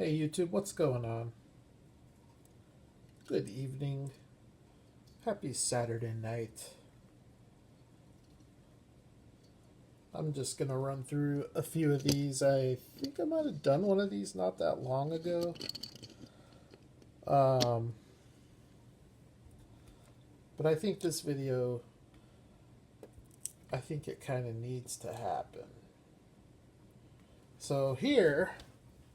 Hey YouTube, what's going on? Good evening. Happy Saturday night. I'm just going to run through a few of these. I think I might have done one of these not that long ago. But I think this video, I think it kind of needs to happen. So here,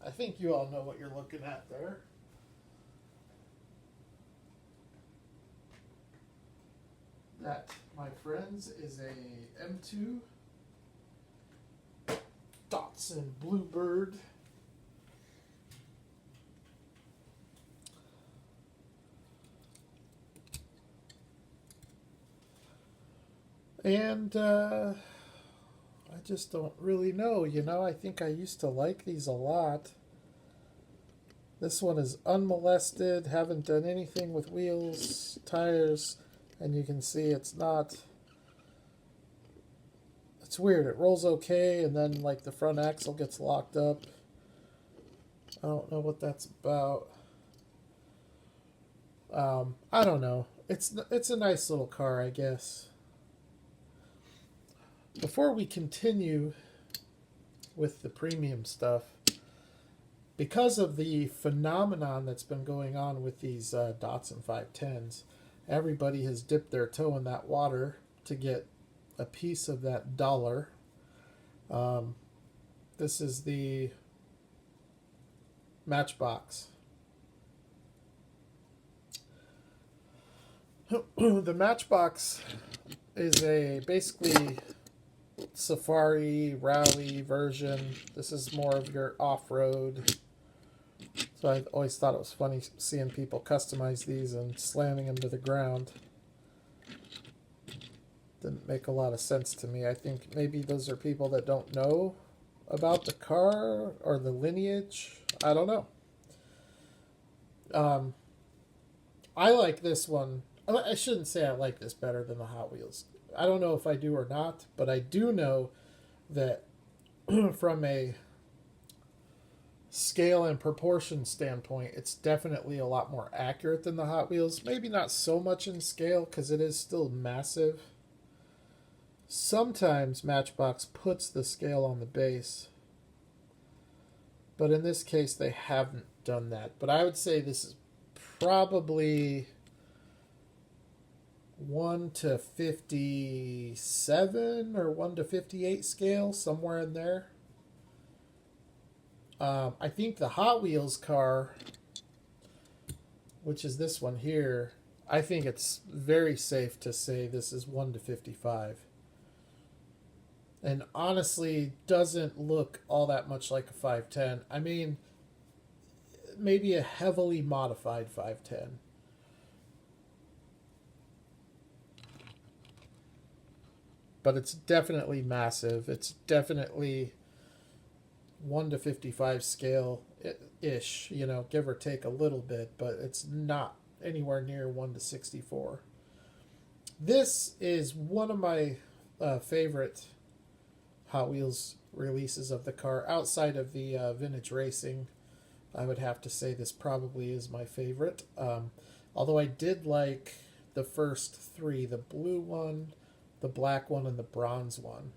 I think you all know what you're looking at there. That, my friends, is a M2 Datsun Bluebird. And I just don't really know, I think I used to like these a lot. This one is unmolested, haven't done anything with wheels, tires, and you can see it's weird. It rolls okay, and then like the front axle gets locked up. I don't know what that's about. I don't know. It's a nice little car, I guess. Before we continue with the premium stuff, because of the phenomenon that's been going on with these Datsun 510s, everybody has dipped their toe in that water to get a piece of that dollar. This is the Matchbox. The Matchbox is a basically safari rally version. This is more of your off-road. So I always thought it was funny seeing people customize these and slamming them to the ground. Didn't make a lot of sense to me. I think maybe those are people that don't know about the car or the lineage. I don't know. I like this one. I shouldn't say I like this better than the Hot Wheels. I don't know if I do or not, but I do know that from a scale and proportion standpoint, it's definitely a lot more accurate than the Hot Wheels. Maybe not so much in scale because it is still massive. Sometimes Matchbox puts the scale on the base, but in this case they haven't done that. But I would say this is probably 1 to 57 or 1 to 58 scale, somewhere in there. I think the Hot Wheels car, which is this one here, I think it's very safe to say this is 1 to 55. And honestly, doesn't look all that much like a 510. I mean, maybe a heavily modified 510. But it's definitely massive. It's definitely 1 to 55 scale ish, give or take a little bit, but it's not anywhere near 1 to 64. This is one of my favorite Hot Wheels releases of the car. Outside of the vintage racing, I would have to say this probably is my favorite. Although I did like the first three, the blue one, the black one, and the bronze one.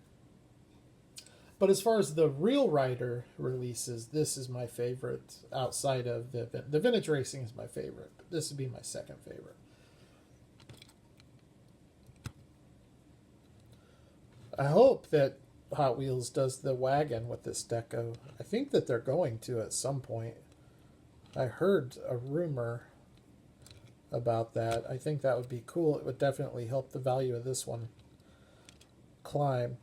But as far as the Real Rider releases, this is my favorite. Outside of the vintage racing is my favorite. But this would be my second favorite. I hope that Hot Wheels does the wagon with this deco. I think that they're going to at some point. I heard a rumor about that. I think that would be cool. It would definitely help the value of this one climb.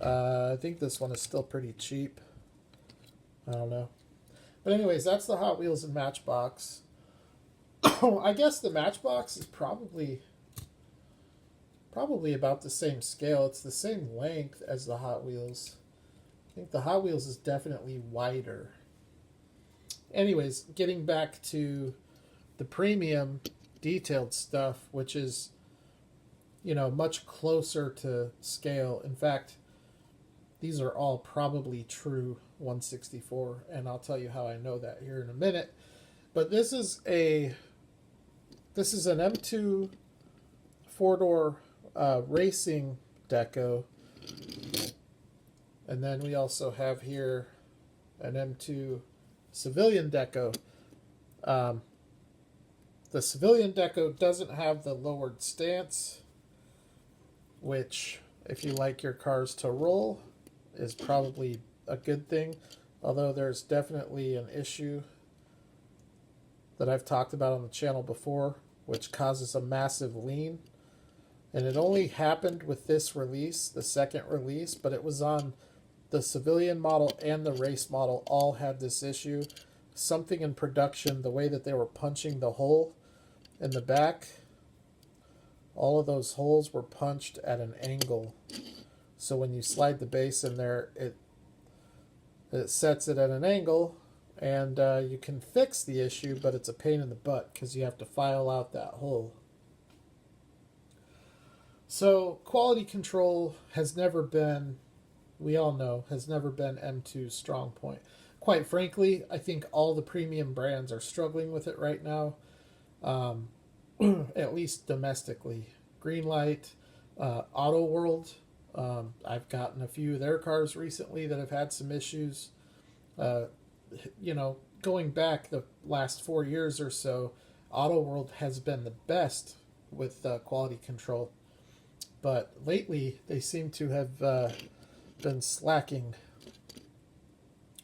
I think this one is still pretty cheap. I don't know. But anyways, that's the Hot Wheels and Matchbox. I guess the Matchbox is probably about the same scale. It's the same length as the Hot Wheels. I think the Hot Wheels is definitely wider. Anyways, getting back to the premium detailed stuff, which is, much closer to scale. In fact, these are all probably true 164, and I'll tell you how I know that here in a minute. But this is an M2 four-door racing deco, and then we also have here an M2 civilian deco. The civilian deco doesn't have the lowered stance, which, if you like your cars to roll, is probably a good thing. Although there's definitely an issue that I've talked about on the channel before, which causes a massive lean. And it only happened with this release, the second release, but it was on the civilian model and the race model all had this issue. Something in production, the way that they were punching the hole in the back, all of those holes were punched at an angle. So when you slide the base in there, it sets it at an angle, and you can fix the issue, but it's a pain in the butt because you have to file out that hole. So quality control has never been, we all know, has never been M2's strong point. Quite frankly, I think all the premium brands are struggling with it right now, at least domestically. Greenlight, Auto World, I've gotten a few of their cars recently that have had some issues. Going back the last 4 years or so, Auto World has been the best with quality control. But lately, they seem to have been slacking.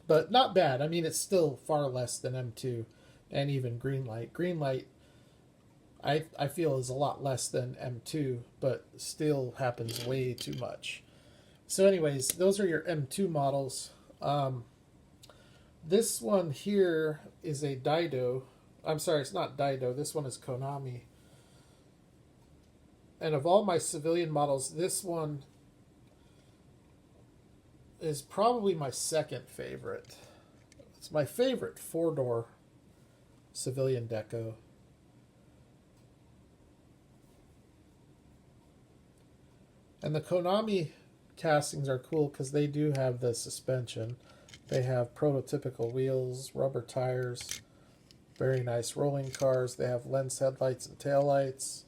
But not bad. I mean, it's still far less than M2 and even Greenlight. Greenlight, I feel, is a lot less than M2, but still happens way too much. So anyways, those are your M2 models. This one here is a Dido. I'm sorry, it's not Dido. This one is Konami. And of all my civilian models, this one is probably my second favorite. It's my favorite four-door civilian deco. And the Konami castings are cool because they do have the suspension. They have prototypical wheels, rubber tires, very nice rolling cars. They have lens headlights and taillights.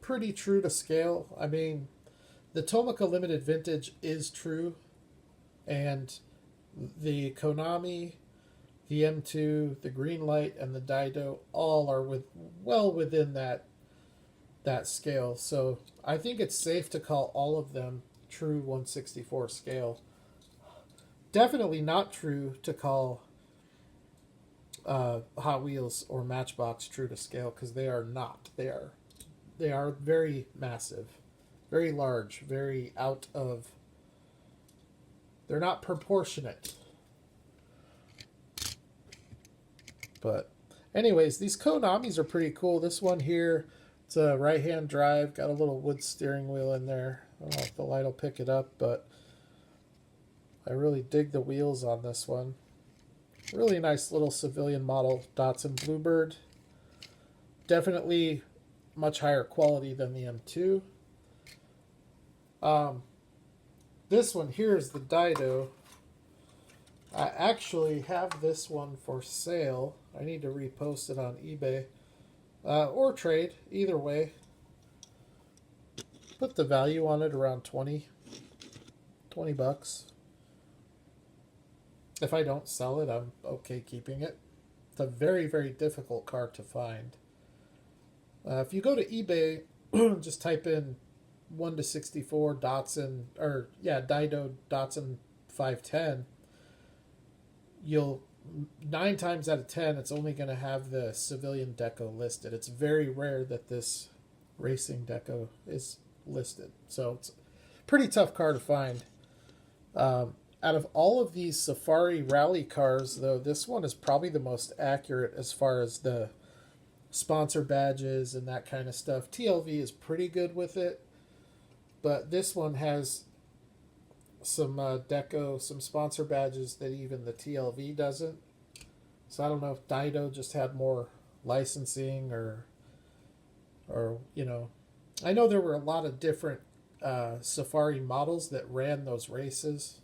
Pretty true to scale. I mean, the Tomica Limited Vintage is true, and the Konami, the M2, the Greenlight, and the Dido all are well within that scale. So I think it's safe to call all of them true 164 scale. Definitely not true to call Hot Wheels or Matchbox true to scale, because they are not. They are very massive, very large, very out of. They're not proportionate. But anyways, these Konamis are pretty cool. This one here, it's a right-hand drive, got a little wood steering wheel in there. I don't know if the light will pick it up, but I really dig the wheels on this one. Really nice little civilian model Datsun Bluebird. Definitely much higher quality than the M2. This one here is the Dido. I actually have this one for sale. I need to repost it on eBay. Or trade, either way. Put the value on it around 20 bucks. If I don't sell it, I'm okay keeping it. It's a very, very difficult car to find. If you go to eBay, just type in 1-64 Datsun, Dido Datsun 510, you'll 9 times out of 10, it's only going to have the civilian deco listed. It's very rare that this racing deco is listed. So it's a pretty tough car to find. Out of all of these Safari rally cars, though, this one is probably the most accurate as far as the sponsor badges and that kind of stuff. TLV is pretty good with it, but this one has some deco, some sponsor badges that even the TLV doesn't. So I don't know if Dido just had more licensing or I know there were a lot of different Safari models that ran those races.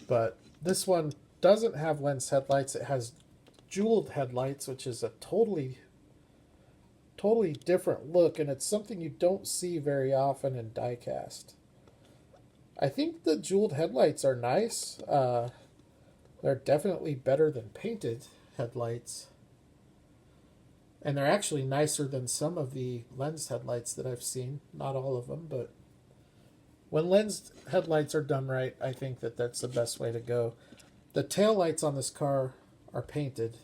But this one doesn't have lens headlights. It has jeweled headlights, which is a totally different look, and it's something you don't see very often in diecast. I think the jeweled headlights are nice. They're definitely better than painted headlights. And they're actually nicer than some of the lens headlights that I've seen. Not all of them, but when lens headlights are done right, I think that that's the best way to go. The tail lights on this car are painted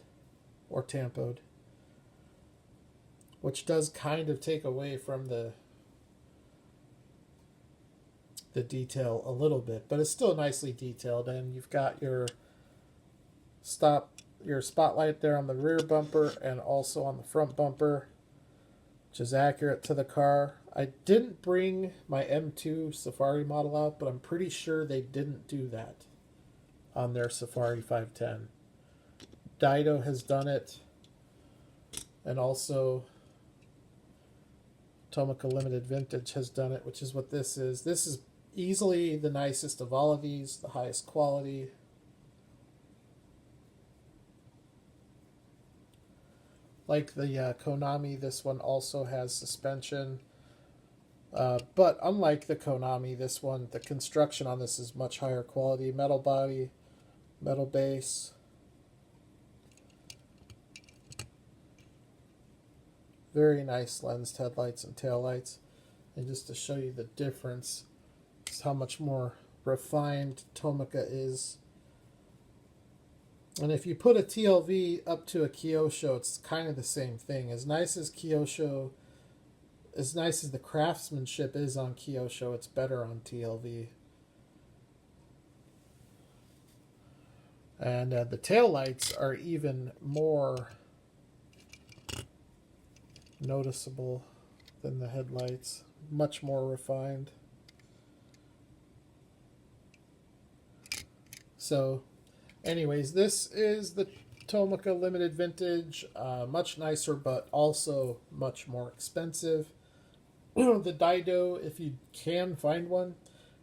or tampoed, which does kind of take away from the detail a little bit, but it's still nicely detailed. And you've got your spotlight there on the rear bumper and also on the front bumper, which is accurate to the car. I didn't bring my M2 Safari model out, but I'm pretty sure they didn't do that on their Safari 510. Dino has done it, and also Tomica Limited Vintage has done it, which is what this is. This is easily the nicest of all of these, the highest quality. Like the Konami, this one also has suspension. But unlike the Konami, this one, the construction on this is much higher quality. Metal body, metal base. Very nice lensed headlights and taillights. And just to show you the difference, is how much more refined Tomica is. And if you put a TLV up to a Kyosho, it's kind of the same thing. As nice as Kyosho, as nice as the craftsmanship is on Kyosho, it's better on TLV. And the taillights are even more noticeable than the headlights. Much more refined. So, anyways, this is the Tomica Limited Vintage. Much nicer, but also much more expensive. The Dino, if you can find one,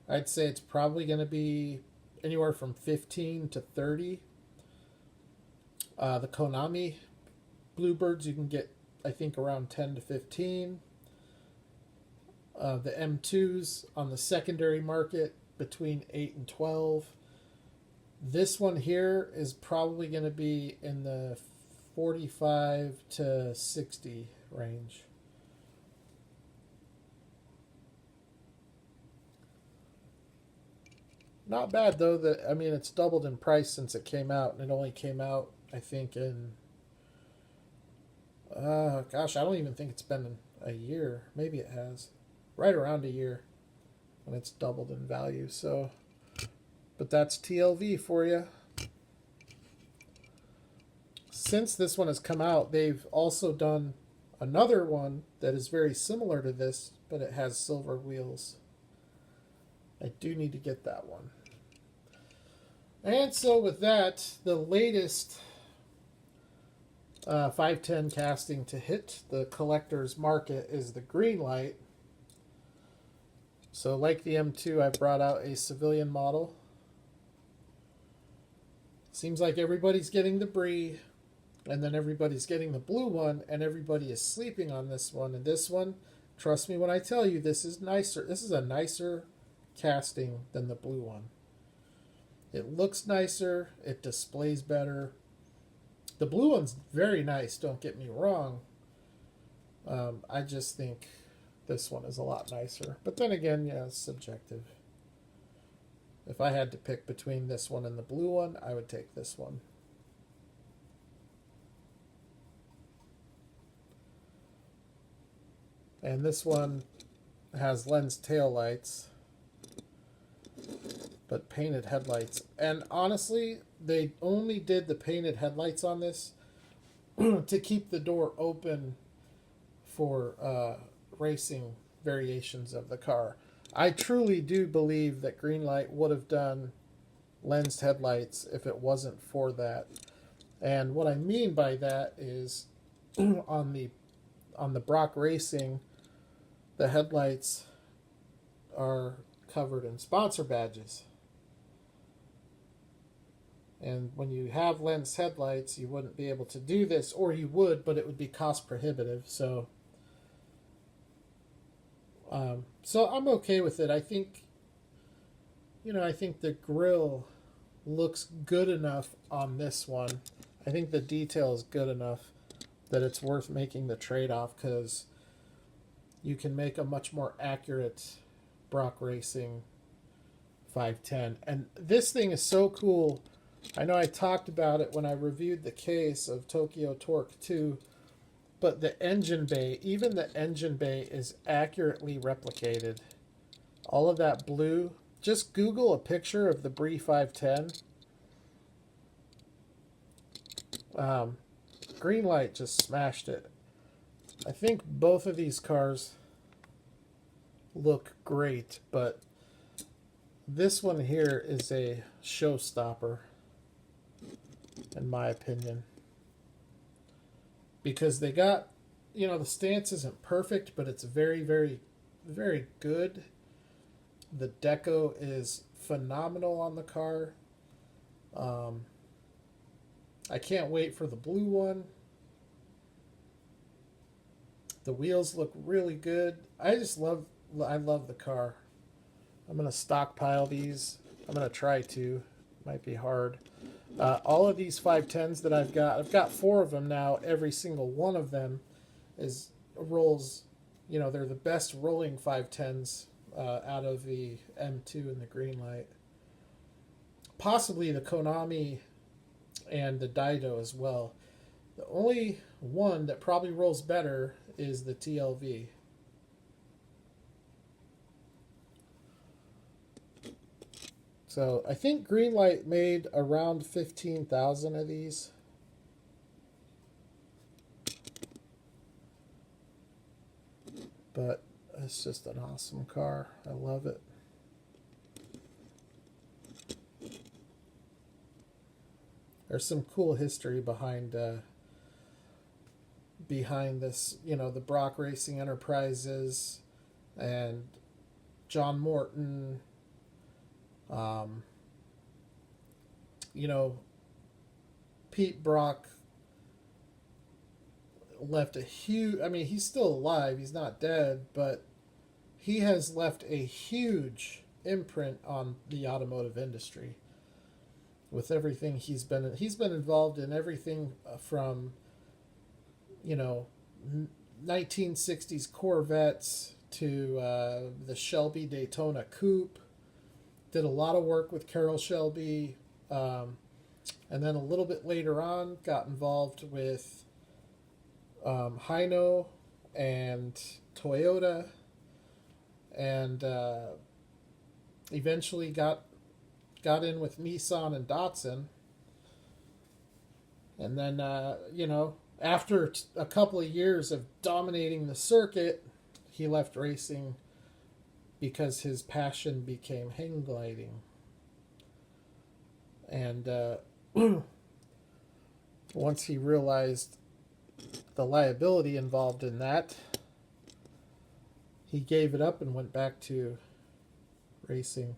I'd say it's probably going to be anywhere from 15 to 30. The Konami Bluebirds you can get, I think, around 10 to 15. The M2s on the secondary market between 8 and 12. This one here is probably going to be in the 45 to 60 range. Not bad though. I mean, it's doubled in price since it came out, and it only came out, I think, in gosh, I don't even think it's been a year. Maybe it has. Right around a year, and it's doubled in value. So, but that's TLV for you. Since this one has come out, they've also done another one that is very similar to this, but it has silver wheels. I do need to get that one. And so with that, the latest 510 casting to hit the collector's market is the Greenlight. So like the M2, I brought out a civilian model. Seems like everybody's getting the BRE, and then everybody's getting the blue one, and everybody is sleeping on this one. And this one, trust me when I tell you, this is nicer. This is a nicer casting than the blue one. It looks nicer. It displays better. The blue one's very nice, don't get me wrong. I just think this one is a lot nicer. But then again, yeah, it's subjective. If I had to pick between this one and the blue one, I would take this one. And this one has lens tail lights, but painted headlights. And honestly, they only did the painted headlights on this to keep the door open for racing variations of the car. I truly do believe that Greenlight would have done lensed headlights if it wasn't for that. And what I mean by that is on the Brock Racing, the headlights are covered in sponsor badges. And when you have lens headlights, you wouldn't be able to do this, or you would, but it would be cost prohibitive. So I'm okay with it. I think, I think the grill looks good enough on this one. I think the detail is good enough that it's worth making the trade-off, because you can make a much more accurate Brock Racing 510. And this thing is so cool. I know I talked about it when I reviewed the case of Tokyo Torque 2, but the engine bay, even the engine bay is accurately replicated. All of that blue, just Google a picture of the BRE 510. Greenlight just smashed it. I think both of these cars look great, but this one here is a showstopper, in my opinion, because they got, the stance isn't perfect, but it's very, very, very good. The deco is phenomenal on the car. I can't wait for the blue one. The wheels look really good. I love the car. I'm going to stockpile these. I'm going to try to. Might be hard. All of these 510s that I've got 4 of them now. Every single one of them rolls, they're the best rolling 510s out of the M2 and the Greenlight. Possibly the Konami and the Dido as well. The only one that probably rolls better is the TLV. So I think Greenlight made around 15,000 of these. But it's just an awesome car. I love it. There's some cool history behind this, the Brock Racing Enterprises and John Morton. Pete Brock left a huge, he's still alive, he's not dead, but he has left a huge imprint on the automotive industry with everything he's been involved in. Everything from 1960s Corvettes to the Shelby Daytona Coupe. Did a lot of work with Carroll Shelby, and then a little bit later on got involved with Hino and Toyota, and eventually got in with Nissan and Datsun. And then, after a couple of years of dominating the circuit, he left racing because his passion became hang gliding. And once he realized the liability involved in that, he gave it up and went back to racing.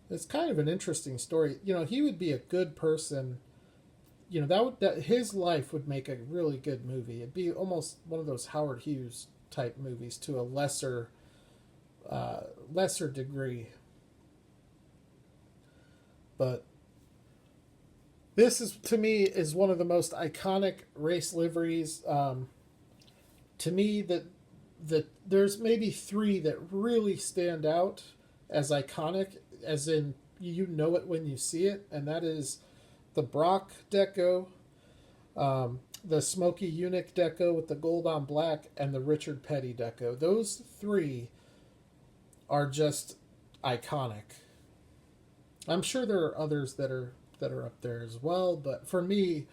It's kind of an interesting story. He would be a good person. That his life would make a really good movie. It'd be almost one of those Howard Hughes type movies to a lesser degree. But this is, to me, is one of the most iconic race liveries. To me, that there's maybe 3 that really stand out as iconic, as in it when you see it, and that is the Brock deco, the Smokey Eunuch deco with the gold on black, and the Richard Petty deco. Those 3 are just iconic. I'm sure there are others that are up there as well, but for me,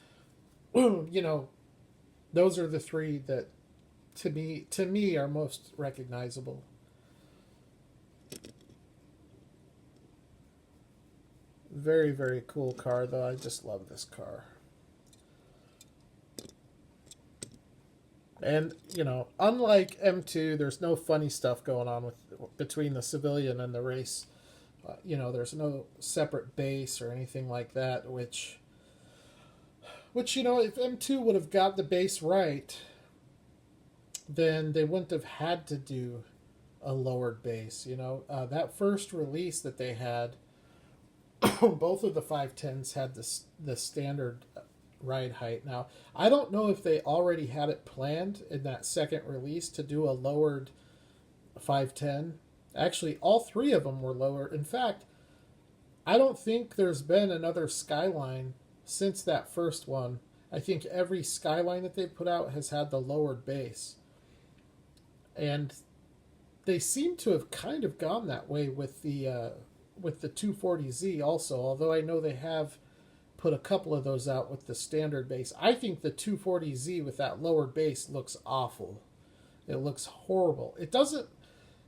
those are the 3 that to me are most recognizable. Very, very cool car, though. I just love this car. And, you know, unlike M2, there's no funny stuff going on between the civilian and the race. You know, there's no separate base or anything like that, which, you know, if M2 would have got the base right, then they wouldn't have had to do a lowered base. You know, that first release that they had, both of the 510s had the standard ride height. Now, I don't know if they already had it planned in that second release to do a lowered 510. Actually, all three of them were lower. In fact, I don't think there's been another Skyline since that first one. I think every Skyline that they've put out has had the lowered base. And they seem to have kind of gone that way with the 240Z also, although I know they have put a couple of those out with the standard base. I think the 240Z with that lowered base looks awful. It looks horrible. It doesn't,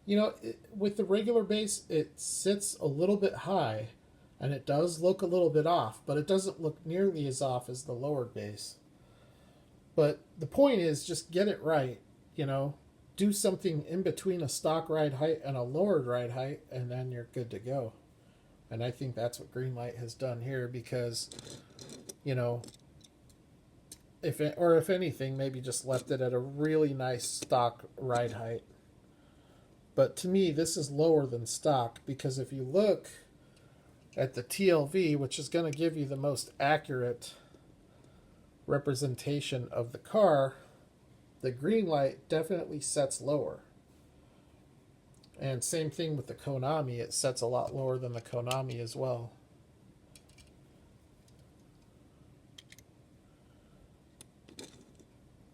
you know, with the regular base, it sits a little bit high, and it does look a little bit off, but it doesn't look nearly as off as the lowered base. But the point is, just get it right, you know. Do something in between a stock ride height and a lowered ride height, and then you're good to go. And I think that's what Greenlight has done here because, you know, if anything, maybe just left it at a really nice stock ride height. But to me, this is lower than stock because if you look at the TLV, which is going to give you the most accurate representation of the car, the Greenlight definitely sets lower. And same thing with the Konami, it sets a lot lower than the Konami as well.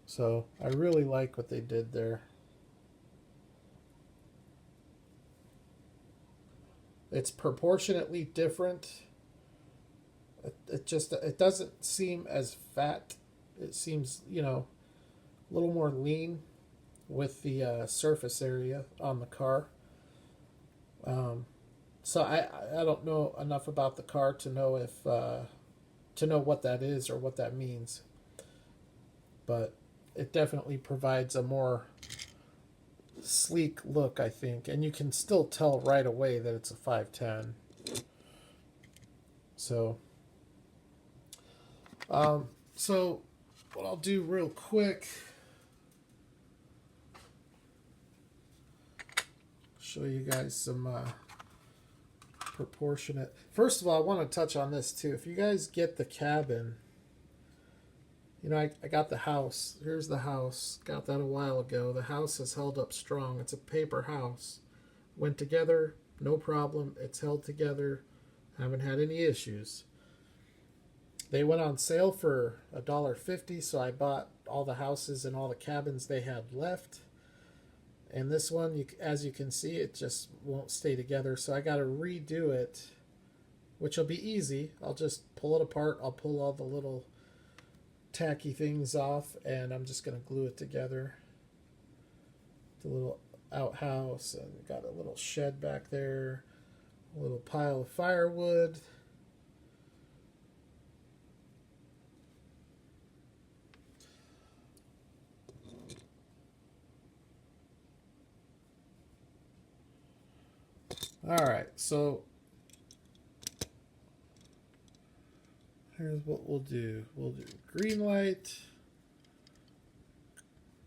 So I really like what they did there. It's proportionately different. It doesn't seem as fat. It seems, you know, a little more lean with the surface area on the car. So I don't know enough about the car to know if to know what that is or what that means. But it definitely provides a more sleek look, I think, and you can still tell right away that it's a 510. So what I'll do real quick, show you guys some proportionate. First of all, I want to touch on this too. If you guys get the cabin, you know, I got the house. Here's the house. Got that a while ago. The house has held up strong. It's a paper house. Went together, no problem. It's held together. Haven't had any issues. They went on sale for $1.50, so I bought all the houses and all the cabins they had left. And this one, as you can see, it just won't stay together. So I got to redo it, which will be easy. I'll just pull it apart. I'll pull all the little tacky things off, and I'm just going to glue it together. The little outhouse, and got a little shed back there, a little pile of firewood. All right, so here's what we'll do. We'll do Greenlight,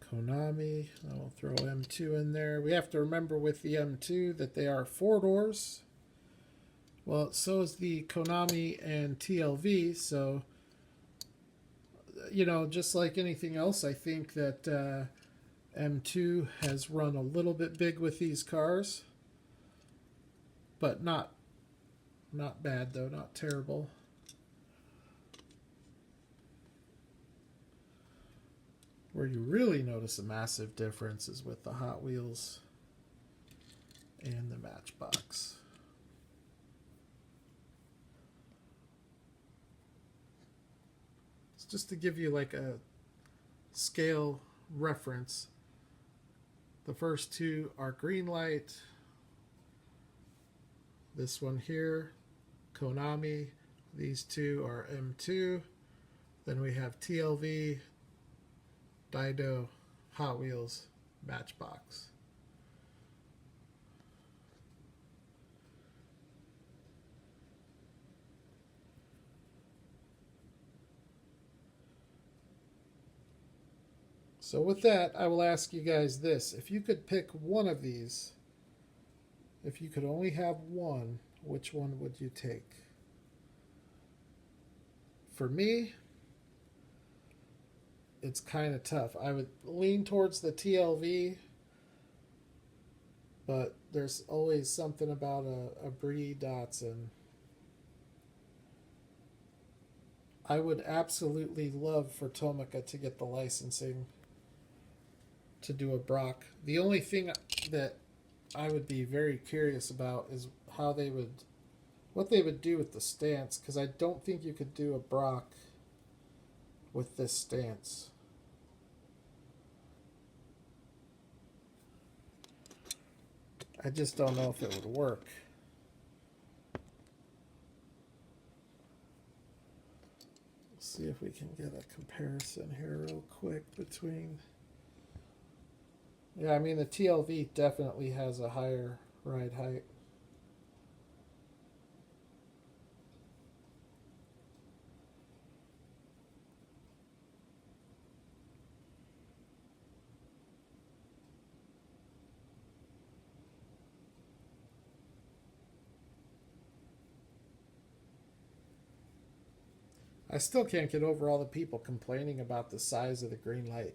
Konami. I'll throw M2 in there. We have to remember with the M2 that they are 4 doors. Well, so is the Konami and TLV. So, you know, just like anything else, I think that M2 has run a little bit big with these cars. But not bad though, not terrible. Where you really notice a massive difference is with the Hot Wheels and the Matchbox. It's just to give you like a scale reference. The first two are Greenlight. This one here, Konami. These two are M2. Then we have TLV, Dino, Hot Wheels Matchbox. So with that, I will ask you guys this. If you could pick one of these, if you could only have one, which one would you take? For me, it's kind of tough. I would lean towards the TLV, but there's always something about a BRE Datsun. I would absolutely love for Tomica to get the licensing to do a Brock. The only thing that I would be very curious about is what they would do with the stance, because I don't think you could do a Brock with this stance. I just don't know if it would work. Let's see if we can get a comparison here real quick between... Yeah, I mean, the TLV definitely has a higher ride height. I still can't get over all the people complaining about the size of the Greenlight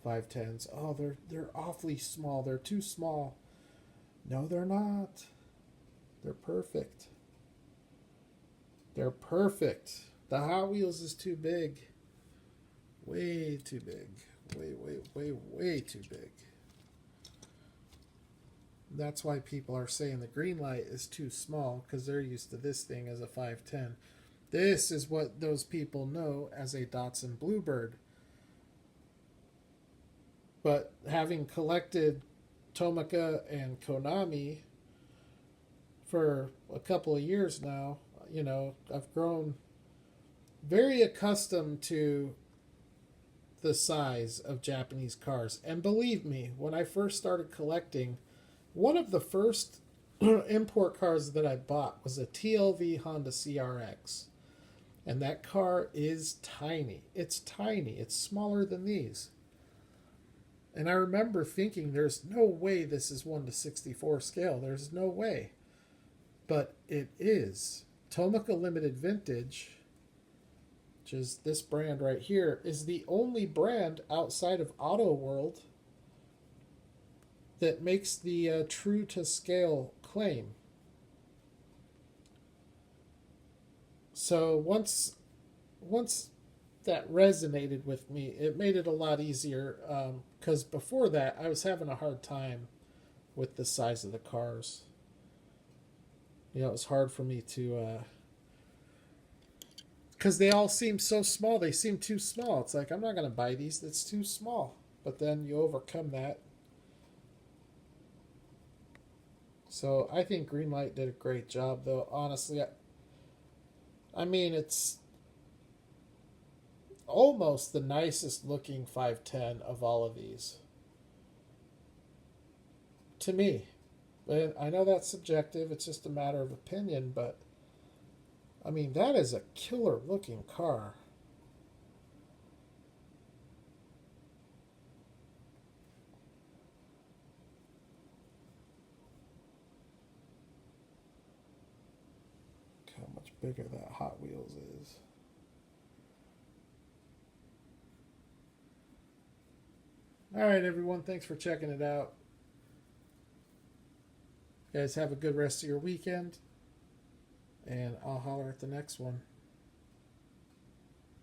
510s. Oh, they're awfully small. They're too small. No, they're not. They're perfect. They're perfect. The Hot Wheels is too big. Way too big. Way too big. That's why people are saying the Greenlight is too small, because they're used to this thing as a 510. This is what those people know as a Datsun Bluebird. But having collected Tomica and Konami for a couple of years now, you know, I've grown very accustomed to the size of Japanese cars. And believe me, when I first started collecting, one of the first import cars that I bought was a TLV Honda CRX. And that car is tiny. It's tiny. It's smaller than these. And I remember thinking, there's no way this is 1:64 scale. There's no way. But it is. Tomica Limited Vintage, which is this brand right here, is the only brand outside of Auto World that makes the true to scale claim. So once that resonated with me, it made it a lot easier, because before that I was having a hard time with the size of the cars. You know, it was hard for me to, because they all seem so small. They seem too small. It's like, I'm not going to buy these. That's too small. But then you overcome that. So I think Greenlight did a great job, though. Honestly, I mean, it's almost the nicest looking 510 of all of these. To me. But I know that's subjective. It's just a matter of opinion. But, I mean, that is a killer looking car. Look how much bigger that Hot Wheels is. All right, everyone. Thanks for checking it out. You guys have a good rest of your weekend. And I'll holler at the next one.